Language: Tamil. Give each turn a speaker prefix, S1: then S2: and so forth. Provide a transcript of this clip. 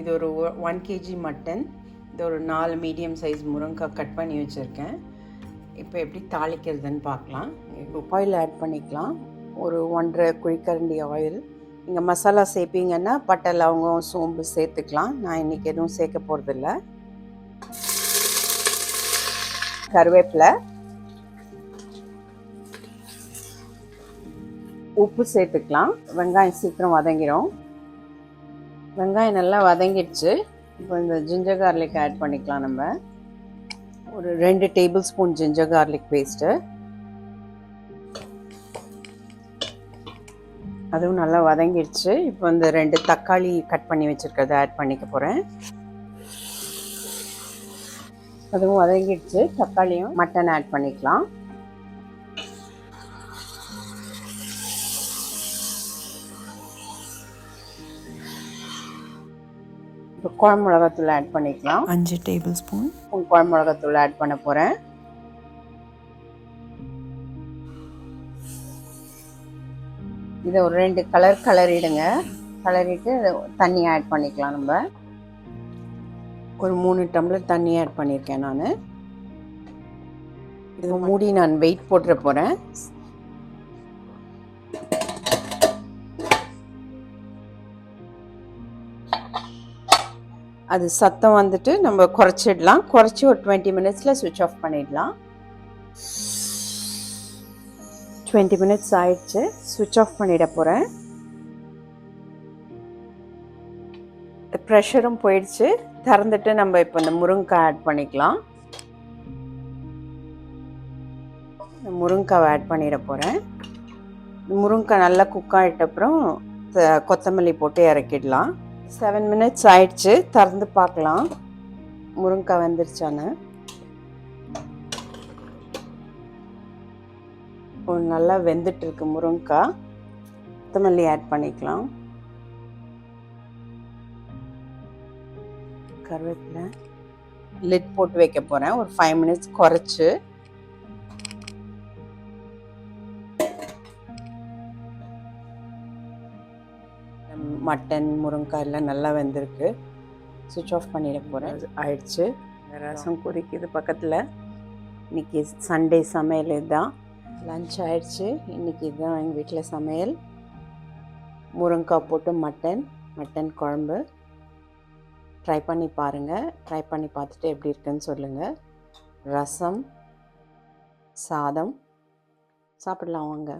S1: இது ஒரு 1 kg மட்டன். இது ஒரு 4 மீடியம் சைஸ் முருங்கைக்காய் கட் பண்ணி வச்சுருக்கேன். இப்போ எப்படி தாளிக்கிறதுன்னு பார்க்கலாம். இப்போ ஆயில் ஆட் பண்ணிக்கலாம். ஒரு 1.5 குழிக்கரண்டி ஆயில். நீங்கள் மசாலா சேர்ப்பீங்கன்னா பட்டை, லவங்கம், சோம்பு சேர்த்துக்கலாம். நான் இன்றைக்கி எதுவும் சேர்க்க போகிறதில்ல. கருவேப்பிலை, உப்பு சேர்த்துக்கலாம். வெங்காயம் சீக்கிரம் வதங்கிடும். வெங்காயம் நல்லா வதங்கிடுச்சு. இப்போ இந்த ஜிஞ்சர் கார்லிக் ஆட் பண்ணிக்கலாம். நம்ம ஒரு 2 table spoon ginger garlic paste, அதுவும் நல்லா வதங்கிடுச்சு. இப்போ இந்த 2 தக்காளி கட் பண்ணி வச்சுருக்கிறத ஆட் பண்ணிக்க போகிறேன். அதுவும் வதங்கிடுச்சு. தக்காளியும் மட்டன் ஆட் பண்ணிக்கலாம். இப்போ குழம்பு மிளகாத்தூள் ஆட் பண்ணிக்கலாம்.
S2: 5 டேபிள் ஸ்பூன்
S1: குழம்பு மிளகாத்தூள் ஆட் பண்ண போகிறேன். இதை ஒரு 2 கலரிடுங்க. கலரிட்டு தண்ணி ஆட் பண்ணிக்கலாம். நம்ம ஒரு 3 டம்ளர் தண்ணி ஆட் பண்ணியிருக்கேன். நான் இது மூடி நான் வெயிட் போட்டுற போகிறேன். அது சத்தம் வந்துட்டு நம்ம குறைச்சிடலாம். குறைச்சி ஒரு 20 மினிட்ஸில் சுவிட்ச் ஆஃப் பண்ணிடலாம். 20 மினிட்ஸ் ஆயிடுச்சு. சுவிட்ச் ஆஃப் பண்ணிட போகிறேன். ப்ரெஷரும் போயிடுச்சு. திறந்துட்டு நம்ம இப்போ இந்த முருங்கைக்காய் ஆட் பண்ணிக்கலாம். முருங்கைக்காவை ஆட் பண்ணிட போகிறேன். முருங்கைக்காய் நல்லா குக் ஆகிட்டப்புறம் கொத்தமல்லி போட்டு இறக்கிடலாம். 7 மினிட்ஸ் ஆயிடுச்சு. திறந்து பார்க்கலாம் முருங்கைக்காய் வெந்துருச்சான்னு. நல்லா வெந்துட்டுருக்கு முருங்கைக்காய். கொத்தமல்லி ஆட் பண்ணிக்கலாம். கருவேப்பிலை. லிட் போட்டு வைக்க போகிறேன் ஒரு 5 மினிட்ஸ் குறைச்சி. மட்டன், முருங்கைக்காய் எல்லாம் நல்லா வெந்திருக்கு. சுவிட்ச் ஆஃப் பண்ணிட போகிறேன். ஆயிடுச்சு. ரசம் கொதிக்குது பக்கத்தில். இன்றைக்கி சண்டே சமையல் இதுதான். லன்ச் ஆயிடுச்சு. இன்றைக்கி இதுதான் எங்கள் வீட்டில் சமையல். முருங்கைக்காய் போட்டு மட்டன் குழம்பு. ட்ரை பண்ணி பாருங்கள். ட்ரை பண்ணி பார்த்துட்டு எப்படி இருக்குன்னு சொல்லுங்கள். ரசம், சாதம் சாப்பிடலாம் வாங்க.